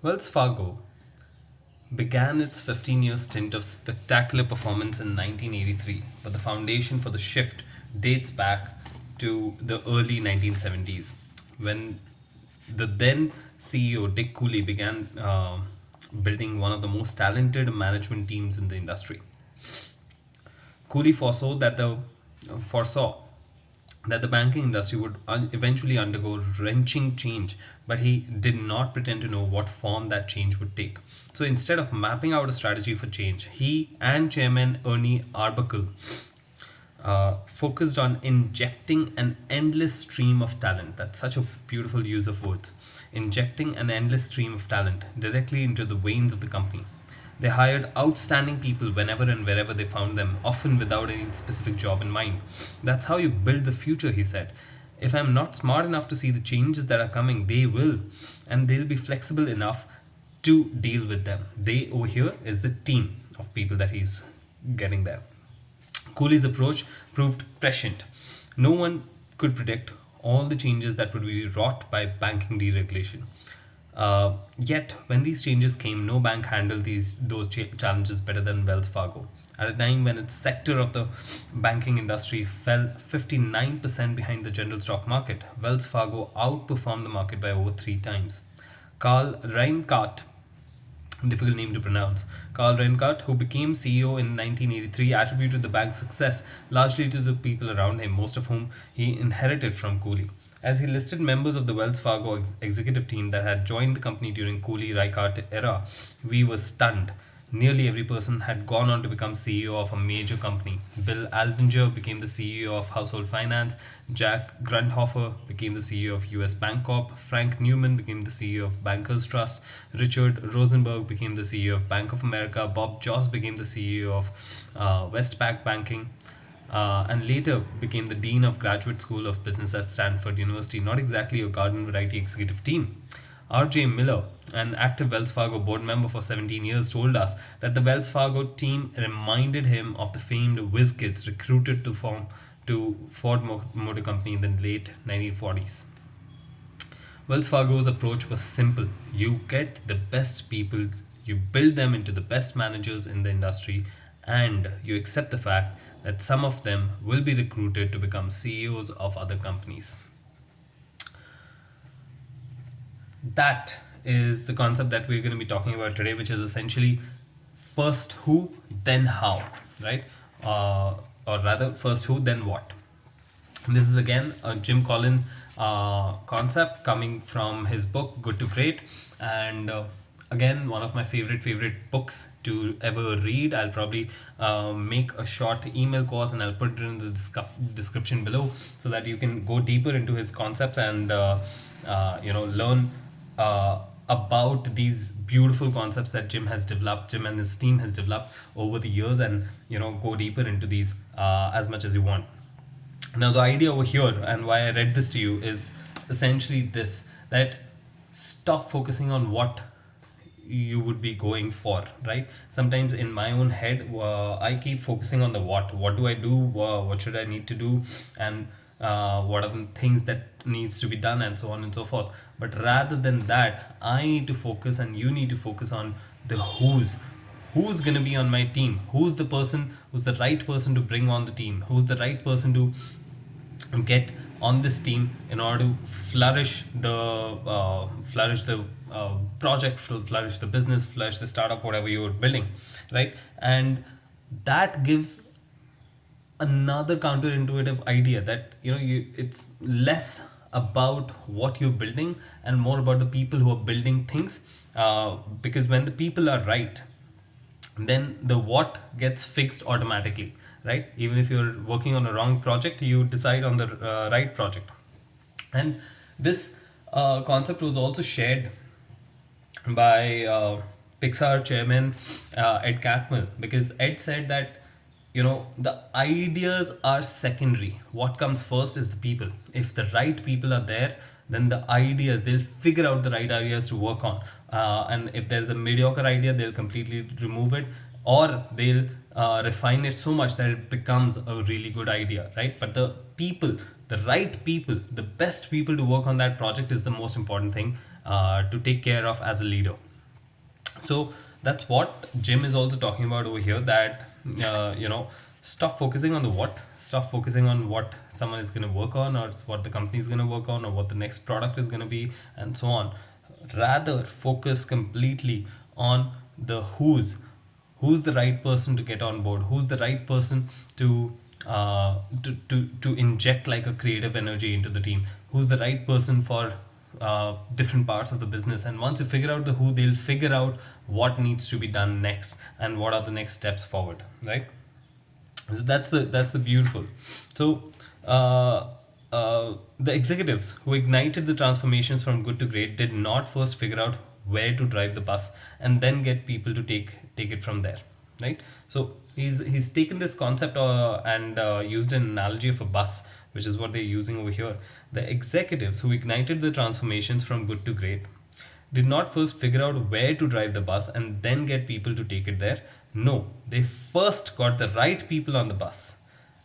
Wells Fargo began its 15-year stint of spectacular performance in 1983, but the foundation for the shift dates back to the early 1970s when the then CEO Dick Cooley began building one of the most talented management teams in the industry. Cooley foresaw that the banking industry would eventually undergo wrenching change, but he did not pretend to know what form that change would take. So instead of mapping out a strategy for change, he and Chairman Ernie Arbuckle focused on injecting an endless stream of talent. That's such a beautiful use of words. Injecting an endless stream of talent directly into the veins of the company. They hired outstanding people whenever and wherever they found them, often without any specific job in mind. That's how you build the future, he said. If I'm not smart enough to see the changes that are coming, they will. And they'll be flexible enough to deal with them. They over here is the team of people that he's getting there. Cooley's approach proved prescient. No one could predict all the changes that would be wrought by banking deregulation. Yet, when these changes came, no bank handled those challenges better than Wells Fargo. At a time when its sector of the banking industry fell 59% behind the general stock market, Wells Fargo outperformed the market by over three times. Carl Reinhardt, difficult name to pronounce. Carl Reinhardt, who became CEO in 1983, attributed the bank's success largely to the people around him, most of whom he inherited from Cooley. As he listed members of the Wells Fargo executive team that had joined the company during Cooley Reinhardt era, we were stunned. Nearly every person had gone on to become CEO of a major company. Bill Aldinger became the CEO of Household Finance. Jack Grundhofer became the CEO of US Bancorp. Frank Newman became the CEO of Bankers Trust. Richard Rosenberg became the CEO of Bank of America. Bob Joss became the CEO of Westpac Banking. And later became the Dean of Graduate School of Business at Stanford University. Not exactly a garden variety executive team. R.J. Miller, an active Wells Fargo board member for 17 years, told us that the Wells Fargo team reminded him of the famed whiz kids recruited to Ford Motor Company in the late 1940s. Wells Fargo's approach was simple. You get the best people, you build them into the best managers in the industry, and you accept the fact that some of them will be recruited to become CEOs of other companies. That is the concept that we're going to be talking about today, which is essentially first who, then how, right? Or rather, first who, then what. This is again a Jim Collin concept coming from his book Good to Great, and again one of my favorite books to ever read. I'll probably make a short email course and I'll put it in the description below so that you can go deeper into his concepts and learn about these beautiful concepts that Jim and his team has developed over the years, and go deeper into these as much as you want. Now, the idea over here and why I read this to you is essentially this, that stop focusing on what you would be going for, right? Sometimes in my own head, I keep focusing on the what do I do, what should I need to do, and what are the things that needs to be done, and so on and so forth. But rather than that, I need to focus and you need to focus on the who's going to be on my team, who's the right person to bring on the team, who's the right person to get on this team in order to flourish the project, flourish the business, flourish the startup, whatever you're building, right? And that gives another counterintuitive idea that it's less about what you're building and more about the people who are building things, because when the people are right, then the what gets fixed automatically, right? Even if you're working on a wrong project, you decide on the right project. And this concept was also shared by Pixar chairman Ed Catmull, because Ed said that the ideas are secondary. What comes first is the people. If the right people are there, then the ideas, they'll figure out the right ideas to work on. And if there's a mediocre idea, they'll completely remove it, or they'll refine it so much that it becomes a really good idea, right? But the people, the right people, the best people to work on that project is the most important thing to take care of as a leader. So that's what Jim is also talking about over here, that you know, stop focusing on the what, stop focusing on what someone is going to work on, or what the company is going to work on, or what the next product is going to be, and so on. Rather focus completely on the who's the right person to get on board, who's the right person to to inject like a creative energy into the team, who's the right person for different parts of the business. And once you figure out the who, they'll figure out what needs to be done next and what are the next steps forward, right? So that's the beautiful. So the executives who ignited the transformations from good to great did not first figure out where to drive the bus and then get people to take it from there, right? So he's taken this concept and used an analogy of a bus, which is what they're using over here. The executives who ignited the transformations from good to great did not first figure out where to drive the bus and then get people to take it there. No, they first got the right people on the bus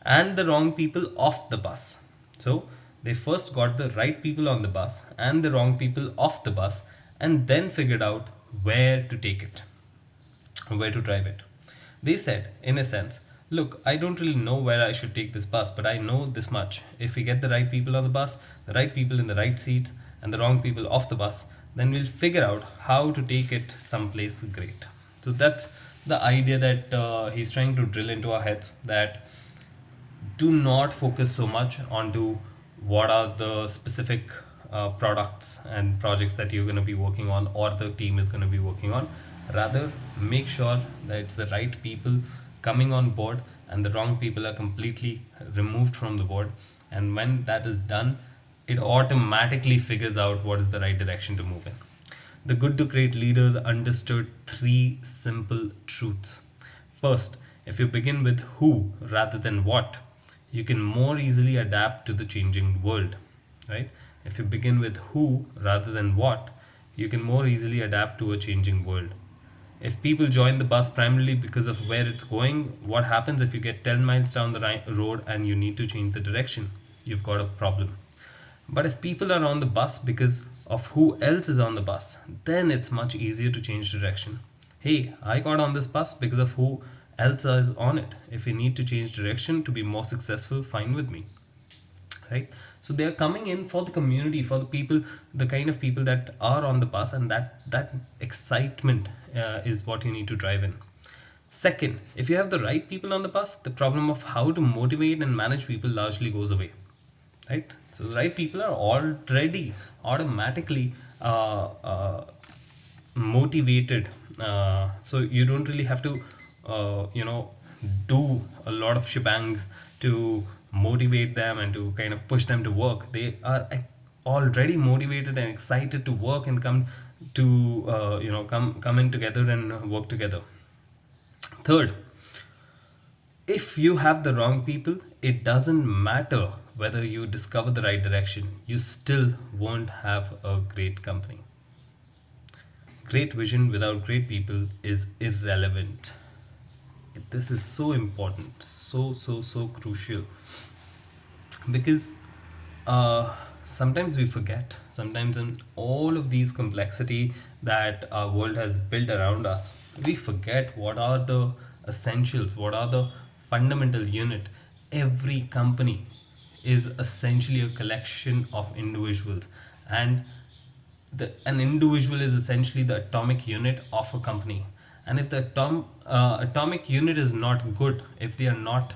and the wrong people off the bus. So they first got the right people on the bus and the wrong people off the bus, and then figured out where to take it, where to drive it. They said, in a sense, look, I don't really know where I should take this bus, but I know this much. If we get the right people on the bus, the right people in the right seats, and the wrong people off the bus, then we'll figure out how to take it someplace great. So that's the idea that he's trying to drill into our heads, that do not focus so much onto what are the specific products and projects that you're going to be working on or the team is going to be working on. Rather, make sure that it's the right people coming on board and the wrong people are completely removed from the board. And when that is done, it automatically figures out what is the right direction to move in. The good to great leaders understood three simple truths. First, if you begin with who rather than what, you can more easily adapt to the changing world, right? If you begin with who rather than what, you can more easily adapt to a changing world. If people join the bus primarily because of where it's going, what happens if you get 10 miles down the road and you need to change the direction? You've got a problem. But if people are on the bus because of who else is on the bus, then it's much easier to change direction. Hey, I got on this bus because of who else is on it. If we need to change direction to be more successful, fine with me, right? So they are coming in for the community, for the people, the kind of people that are on the bus, and that excitement is what you need to drive in. Second, if you have the right people on the bus, the problem of how to motivate and manage people largely goes away, right? So the right people are already automatically motivated, so you don't really have to do a lot of shebangs to motivate them and to kind of push them to work. They are already motivated and excited to work and come to come in together and work together. Third, if you have the wrong people, it doesn't matter whether you discover the right direction, you still won't have a great company. Great vision without great people is irrelevant. This is so important, so crucial, because sometimes we forget, sometimes in all of these complexity that our world has built around us, we forget what are the essentials, what are the fundamental unit. Every company is essentially a collection of individuals, and an individual is essentially the atomic unit of a company. And if the atomic unit is not good, if they are not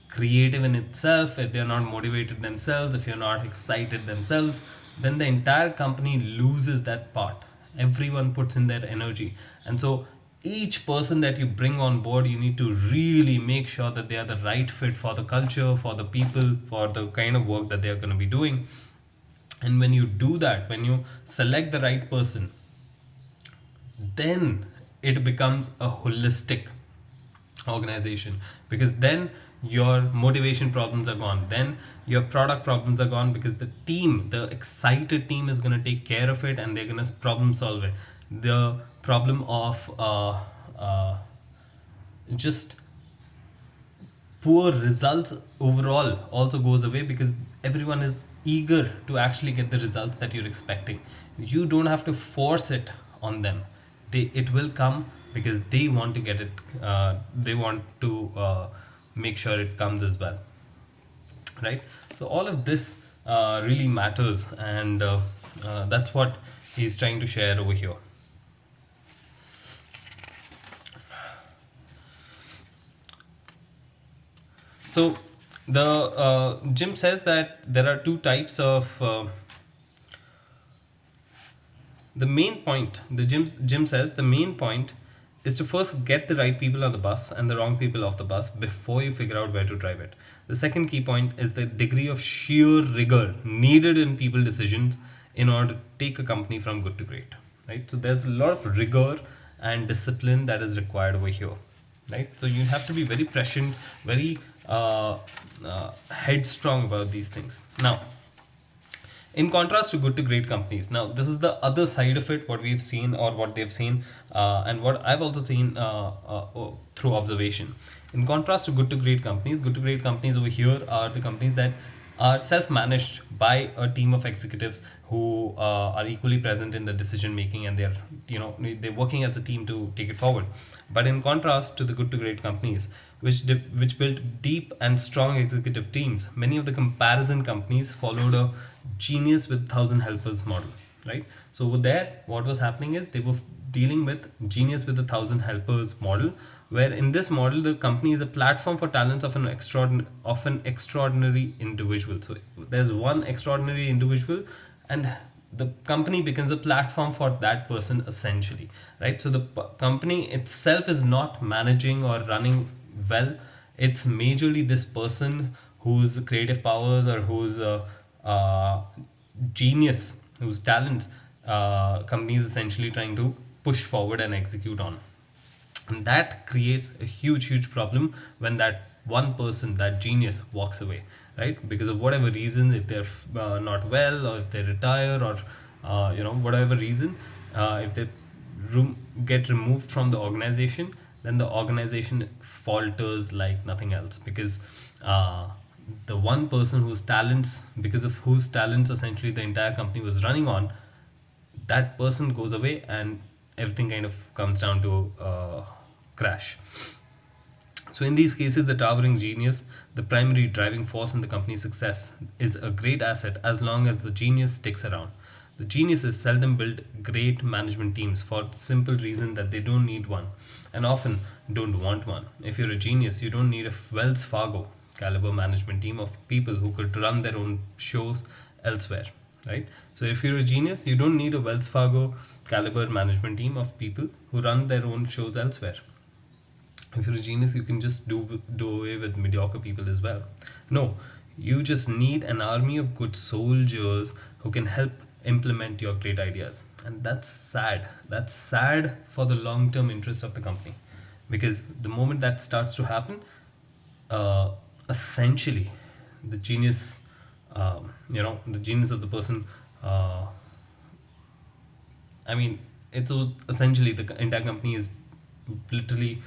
creative in itself, if they are not motivated themselves, if you're not excited themselves, then the entire company loses that part. Everyone puts in their energy. And so each person that you bring on board, you need to really make sure that they are the right fit for the culture, for the people, for the kind of work that they are going to be doing. And when you do that, when you select the right person, then it becomes a holistic organization, because then your motivation problems are gone, then your product problems are gone, because the team, the excited team, is going to take care of it and they're going to problem solve it. The problem of just poor results overall also goes away, because everyone is eager to actually get the results that you're expecting. You don't have to force it on them. it will come because they want to get it. They want to make sure it comes as well, right? So all of this really matters, and that's what he's trying to share over here. So the Jim says that there are two types of the main point. Jim says the main point is to first get the right people on the bus and the wrong people off the bus before you figure out where to drive it. The second key point is the degree of sheer rigor needed in people decisions in order to take a company from good to great, right? So there's a lot of rigor and discipline that is required over here, right? So you have to be very prescient, very headstrong about these things. Now, in contrast to good to great companies, now this is the other side of it, what we've seen or what they've seen, and what I've also seen through observation. In contrast to good to great companies over here are the companies that are self-managed by a team of executives who are equally present in the decision making, and they're working as a team to take it forward. But in contrast to the good to great companies, which built deep and strong executive teams, many of the comparison companies followed a genius with 1,000 helpers model, right? So over there, what was happening is they were dealing with genius with 1,000 helpers model, where in this model the company is a platform for talents of an extraordinary individual. So there's one extraordinary individual, and the company becomes a platform for that person essentially, right? So the company itself is not managing or running well. It's majorly this person whose creative powers or whose uh, genius, whose talents company is essentially trying to push forward and execute on. And that creates a huge problem when that one person, that genius, walks away, right? Because of whatever reason, if they're not well, or if they retire, or whatever reason, if they get removed from the organization, then the organization falters like nothing else, because the one person whose talents, because of whose talents essentially the entire company was running on, that person goes away, and everything kind of comes down to crash. So in these cases, the towering genius, the primary driving force in the company's success, is a great asset as long as the genius sticks around. The geniuses seldom build great management teams for the simple reason that they don't need one, and often don't want one. If you're a genius, you don't need a Wells Fargo caliber management team of people who could run their own shows elsewhere, right? So if you're a genius, you don't need a Wells Fargo caliber management team of people who run their own shows elsewhere. If you're a genius, you can just do away with mediocre people as well. No, you just need an army of good soldiers who can help implement your great ideas. And that's sad. That's sad for the long term interest of the company, because the moment that starts to happen, essentially the genius, the genius of the person, uh, I mean, essentially the entire company is literally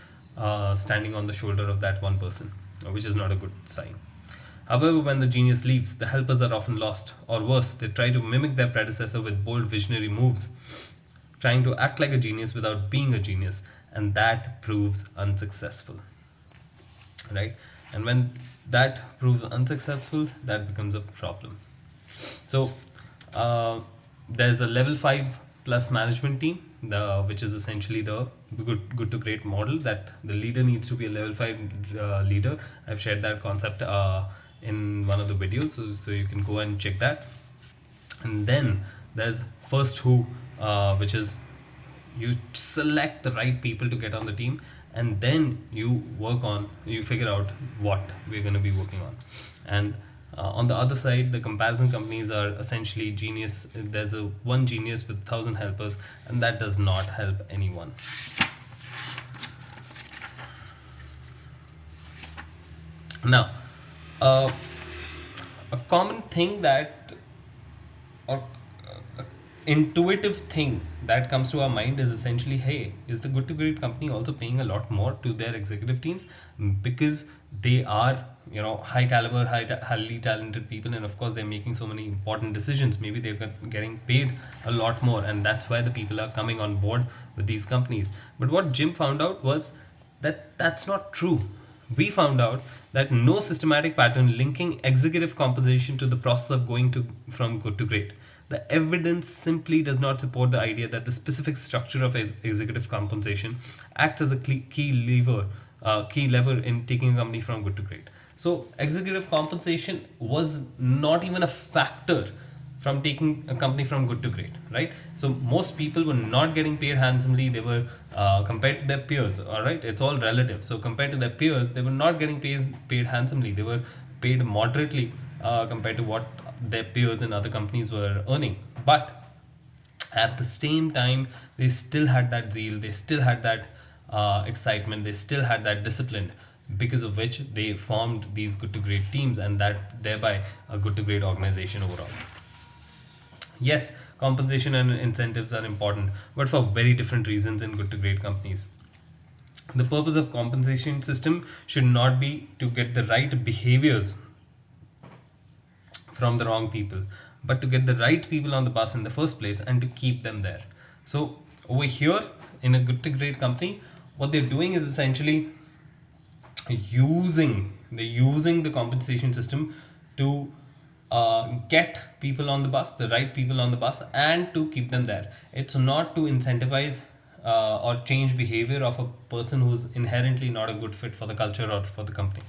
standing on the shoulder of that one person, which is not a good sign. However, when the genius leaves, the helpers are often lost, or worse, they try to mimic their predecessor with bold visionary moves, trying to act like a genius without being a genius, and that proves unsuccessful, right? And when that proves unsuccessful, that becomes a problem. So there's a level 5 plus management team, which is essentially the good to great model, that the leader needs to be a level 5 leader. I've shared that concept in one of the videos, so you can go and check that. And then there's first who, which is you select the right people to get on the team, and then you figure out what we're going to be working on. And on the other side, the comparison companies are essentially genius. There's a one genius with 1,000 helpers, and that does not help anyone. Now, a common thing that, or intuitive thing that comes to our mind is essentially, hey, is the Good to Great company also paying a lot more to their executive teams? Because they are, high caliber, highly talented people, and of course they're making so many important decisions. Maybe they're getting paid a lot more, and that's why the people are coming on board with these companies. But what Jim found out was that that's not true. We found out that no systematic pattern linking executive compensation to the process of going to from good to great. The evidence simply does not support the idea that the specific structure of executive compensation acts as a key lever in taking a company from good to great. So executive compensation was not even a factor from taking a company from good to great, right? So most people were not getting paid handsomely. They were compared to their peers. All right, it's all relative. So compared to their peers, they were not getting paid handsomely. They were paid moderately compared to what their peers in other companies were earning. But at the same time, they still had that zeal. They still had that excitement. They still had that discipline, because of which they formed these good to great teams, and that thereby a good to great organization overall. Yes, compensation and incentives are important, but for very different reasons in good to great companies. The purpose of compensation system should not be to get the right behaviors from the wrong people, but to get the right people on the bus in the first place and to keep them there. So over here in a good to great company, what they're doing is essentially using the compensation system to get people on the bus, the right people on the bus, and to keep them there. It's not to incentivize or change behavior of a person who's inherently not a good fit for the culture or for the company.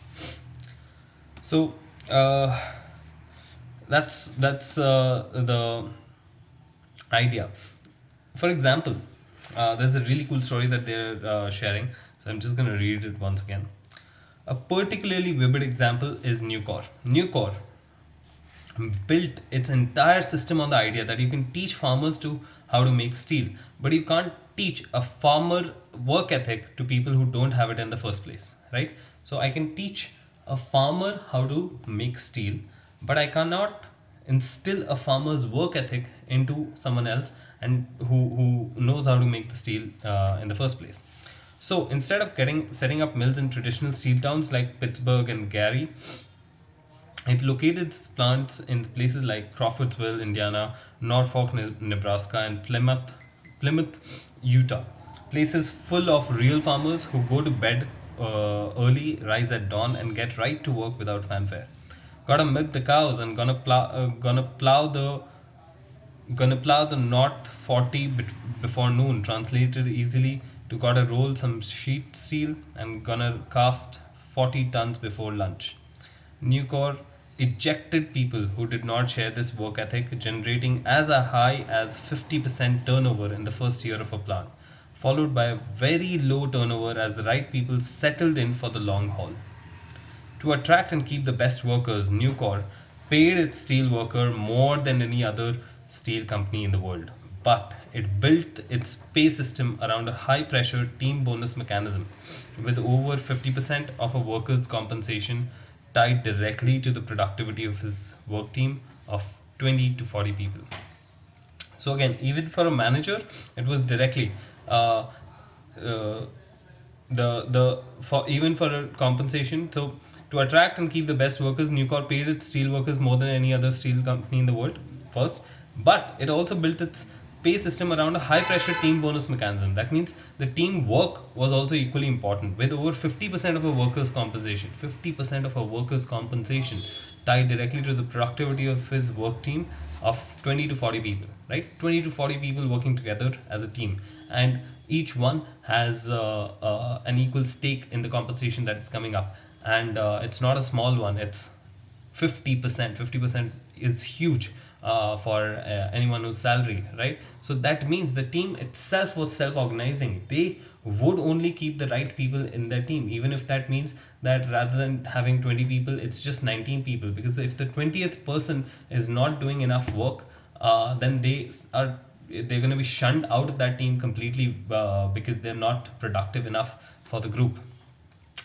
So that's the idea. For example, there's a really cool story that they're sharing. So I'm just going to read it once again. A particularly vivid example is Nucor. Nucor built its entire system on the idea that you can teach farmers to how to make steel, but you can't teach a farmer work ethic to people who don't have it in the first place, right? So I can teach a farmer how to make steel, but I cannot instill a farmer's work ethic into someone else and who knows how to make the steel in the first place. So instead of setting up mills in traditional steel towns like Pittsburgh and Gary, it located its plants in places like Crawfordsville, Indiana, Norfolk, Nebraska, and Plymouth, Utah. Places full of real farmers who go to bed early, rise at dawn, and get right to work without fanfare. Gotta milk the cows and gonna plow the north 40 before noon. Translated easily to gotta roll some sheet steel and gonna cast 40 tons before lunch. Nucor ejected people who did not share this work ethic, generating as a high as 50% turnover in the first year of a plant, followed by a very low turnover as the right people settled in for the long haul. To attract and keep the best workers, Nucor paid its steel worker more than any other steel company in the world. But it built its pay system around a high pressure team bonus mechanism, with over 50% of a worker's compensation tied directly to the productivity of his work team of 20 to 40 people. So again, even for a manager, it was directly uh, uh, the for even for a compensation. So to attract and keep the best workers, Nucor paid its steel workers more than any other steel company in the world first, but it also built its pay system around a high pressure team bonus mechanism. That means the team work was also equally important, with over 50% of a worker's compensation. 50% of a worker's compensation tied directly to the productivity of his work team of 20 to 40 people, right? 20 to 40 people working together as a team, and each one has an equal stake in the compensation that is coming up, and it's not a small one. It's 50%. 50% is huge for anyone who's salaried, right? So that means the team itself was self-organizing. They would only keep the right people in their team, even if that means that rather than having 20 people, it's just 19 people. Because if the 20th person is not doing enough work, then they're going to be shunned out of that team completely, because they're not productive enough for the group.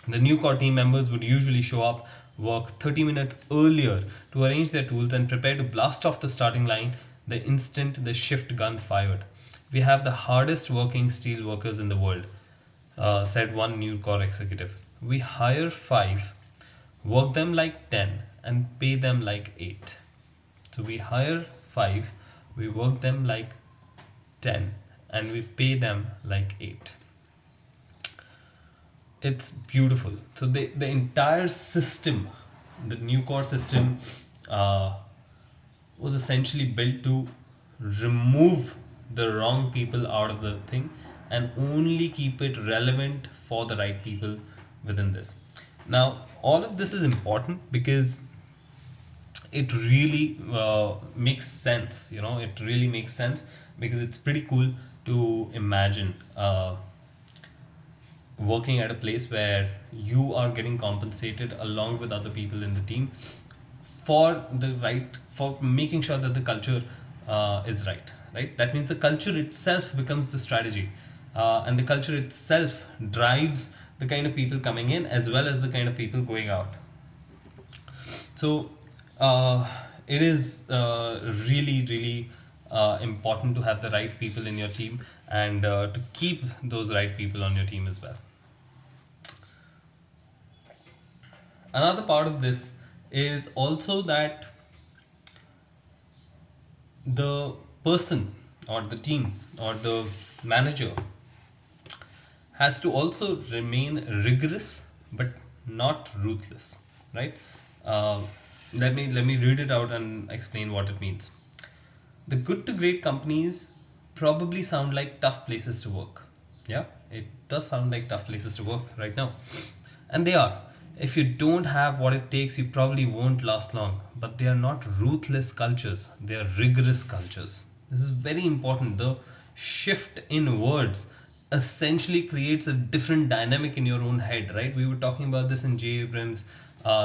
The new core team members would usually show up, work 30 minutes earlier to arrange their tools and prepare to blast off the starting line the instant the shift gun fired. We have the hardest working steel workers in the world, said one new core executive. We hire five, work them like 10, and pay them like 8. So we hire five, we work them like 10, and we pay them like 8. It's beautiful. So the entire system, the new core system, uh, was essentially built to remove the wrong people out of the thing and only keep it relevant for the right people within this. Now, all of this is important because it really makes sense. It really makes sense because it's pretty cool to imagine working at a place where you are getting compensated along with other people in the team for making sure that the culture is right. That means the culture itself becomes the strategy, and the culture itself drives the kind of people coming in as well as the kind of people going out. So it is really, really important to have the right people in your team and to keep those right people on your team as well. Another part of this is also that the person or the team or the manager has to also remain rigorous but not ruthless, right? Uh, let me read it out and explain what it means. The good to great companies probably sound like tough places to work. Yeah, it does sound like tough places to work right now. And they are. If you don't have what it takes, you probably won't last long. But they are not ruthless cultures, they are rigorous cultures. This is very important. The shift in words essentially creates a different dynamic in your own head, right? We were talking about this in Jay Abrams'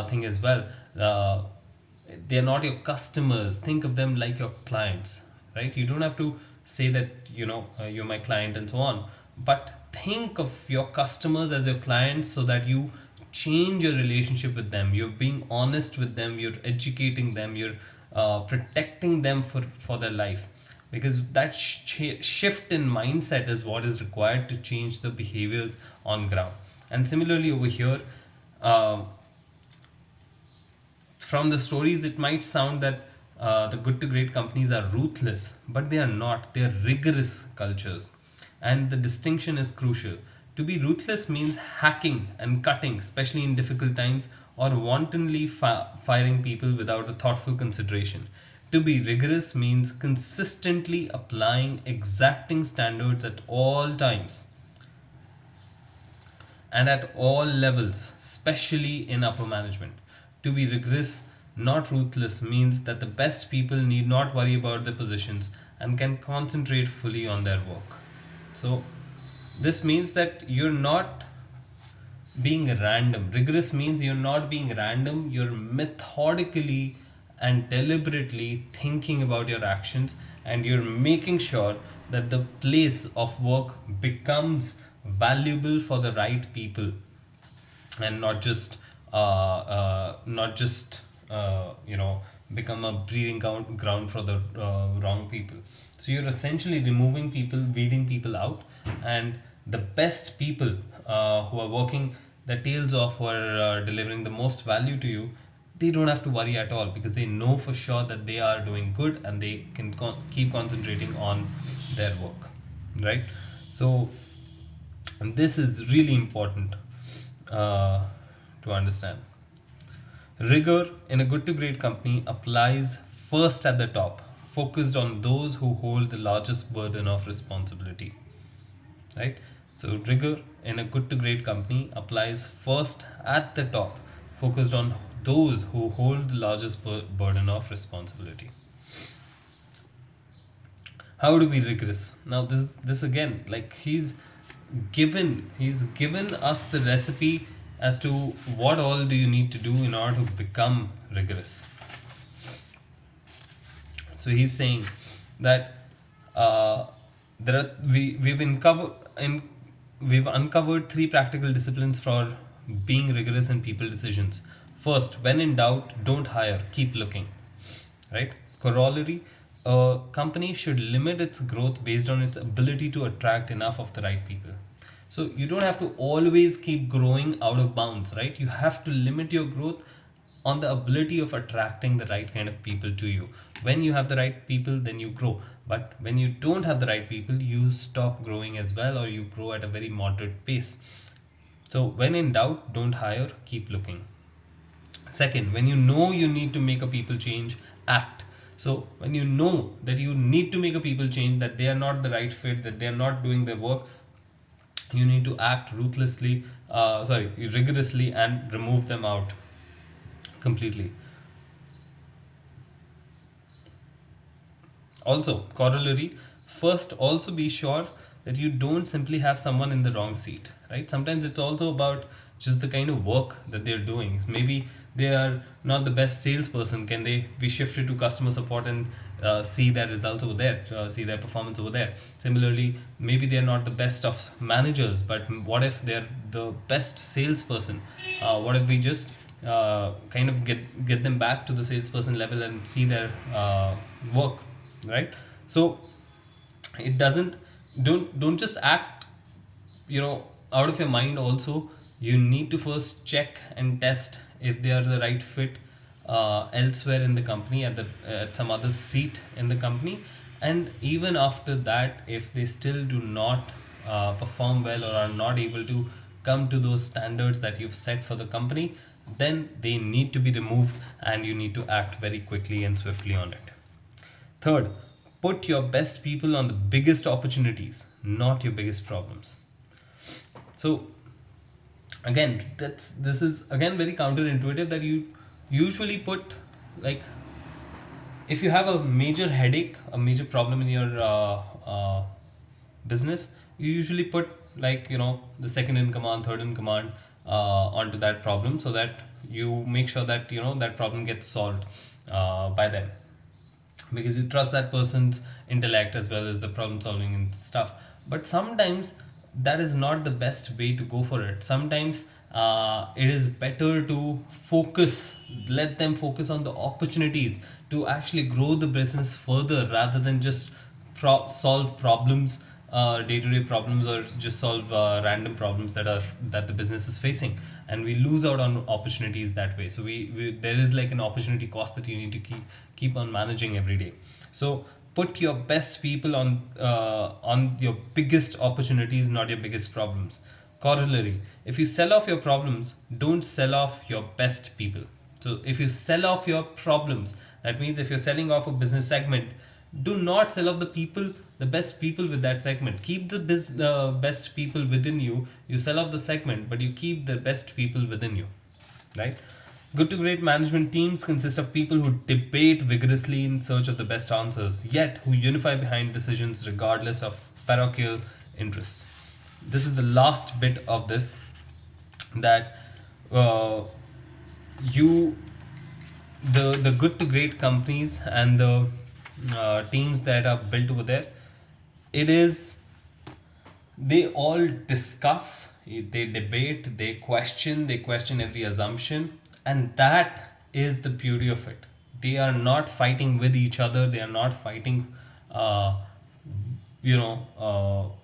thing as well. Uh, they're not your customers, think of them like your clients, right? You don't have to say that you're my client and so on, but think of your customers as your clients so that you change your relationship with them. You're being honest with them, you're educating them, you're protecting them for their life, because that shift in mindset is what is required to change the behaviors on ground. And similarly over here, uh, from the stories, it might sound that the good to great companies are ruthless, but they are not. They are rigorous cultures. And the distinction is crucial. To be ruthless means hacking and cutting, especially in difficult times, or wantonly firing people without a thoughtful consideration. To be rigorous means consistently applying exacting standards at all times and at all levels, especially in upper management. To be rigorous, not ruthless, means that the best people need not worry about their positions and can concentrate fully on their work. So, this means that you're not being random. Rigorous means you're not being random, you're methodically and deliberately thinking about your actions, and you're making sure that the place of work becomes valuable for the right people and not just become a breeding ground for the wrong people. So you're essentially removing people, weeding people out, and the best people who are working their tails off, who are delivering the most value to you, they don't have to worry at all because they know for sure that they are doing good and they can keep concentrating on their work, right? So, and this is really important uh, to understand. Rigor in a good to great company applies first at the top, focused on those who hold the largest burden of responsibility. Right? So, rigor in a good to great company applies first at the top, focused on those who hold the largest burden of responsibility. How do we rigorous? Now, this again, like he's given us the recipe as to what all do you need to do in order to become rigorous. So he's saying that there are we've uncovered three practical disciplines for being rigorous in people decisions. First, when in doubt, don't hire, keep looking. Right? Corollary: A company should limit its growth based on its ability to attract enough of the right people. So you don't have to always keep growing out of bounds, right? You have to limit your growth on the ability of attracting the right kind of people to you. When you have the right people, then you grow. But when you don't have the right people, you stop growing as well, or you grow at a very moderate pace. So when in doubt, don't hire, keep looking. Second, when you know you need to make a people change, act. So when you know that you need to make a people change, that they are not the right fit, that they are not doing their work, you need to act rigorously, and remove them out completely. Also, corollary, first also be sure that you don't simply have someone in the wrong seat, right? Sometimes it's also about just the kind of work that they're doing. Maybe they are not the best salesperson. Can they be shifted to customer support and see their results over there, see their performance over there? Similarly, maybe they're not the best of managers, but what if they're the best salesperson? What if we just kind of get them back to the salesperson level and see their work, right? So it doesn't, don't just act, out of your mind. Also, you need to first check and test if they are the right fit elsewhere in the company, at some other seat in the company. And even after that, if they still do not perform well, or are not able to come to those standards that you've set for the company, then they need to be removed, and you need to act very quickly and swiftly on it. Third, put your best people on the biggest opportunities, not your biggest problems. So again, this is again very counterintuitive, that you usually put, like, if you have a major headache, a major problem in your business, you usually put, like, the second in command, third in command onto that problem, so that you make sure that that problem gets solved by them, because you trust that person's intellect as well as the problem solving and stuff. But sometimes that is not the best way to go for it. Sometimes it is better to focus, let them focus on the opportunities to actually grow the business further, rather than just solve problems, day-to-day problems, or just solve random problems that the business is facing, and we lose out on opportunities that way. So we there is like an opportunity cost that you need to keep on managing every day. So put your best people on your biggest opportunities, not your biggest problems. Corollary, if you sell off your problems, don't sell off your best people. So if you sell off your problems, that means if you're selling off a business segment, do not sell off the best people with that segment. Keep the best people within you. You sell off the segment, but you keep the best people within you, right? Good to great management teams consist of people who debate vigorously in search of the best answers, yet who unify behind decisions regardless of parochial interests. This is the last bit of this, that uh, you the good to great companies and the teams that are built over there, it is, they all discuss, they debate, they question every assumption, and that is the beauty of it. They are not fighting with each other, they are not fighting, uh, you know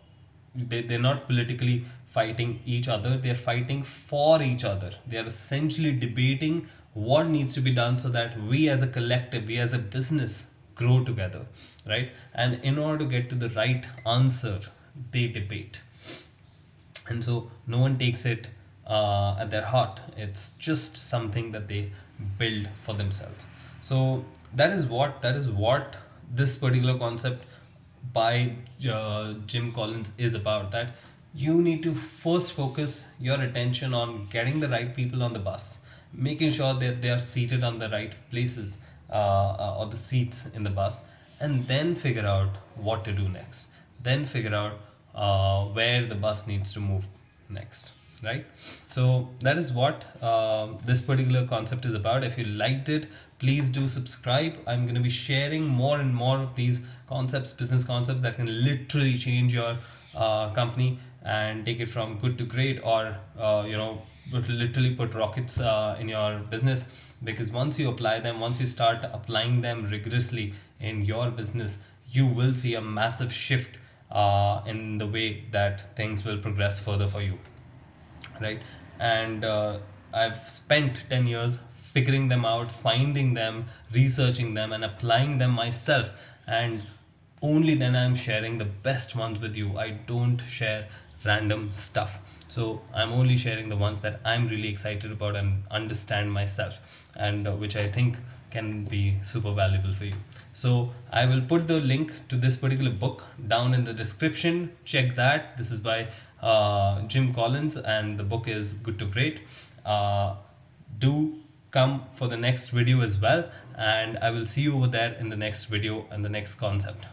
they're not politically fighting each other, they're fighting for each other. They are essentially debating what needs to be done, so that we as a collective, we as a business, grow together, right? And in order to get to the right answer, they debate. And so no one takes it at their heart, it's just something that they build for themselves. So that is what this particular concept by Jim Collins is about, that you need to first focus your attention on getting the right people on the bus, making sure that they are seated on the right places, or the seats in the bus, and then figure out what to do next. Then figure out where the bus needs to move next, right? So that is what this particular concept is about. If you liked it, please do subscribe. I'm going to be sharing more and more of these concepts, business concepts, that can literally change your company and take it from good to great, or literally put rockets in your business, because once you apply them, once you start applying them rigorously in your business, you will see a massive shift in the way that things will progress further for you, right? And I've spent 10 years figuring them out, finding them, researching them, and applying them myself. And only then I'm sharing the best ones with you. I don't share random stuff. So I'm only sharing the ones that I'm really excited about and understand myself, and which I think can be super valuable for you. So I will put the link to this particular book down in the description. Check that. This is by Jim Collins, and the book is Good to Great. Do come for the next video as well, and I will see you over there in the next video and the next concept.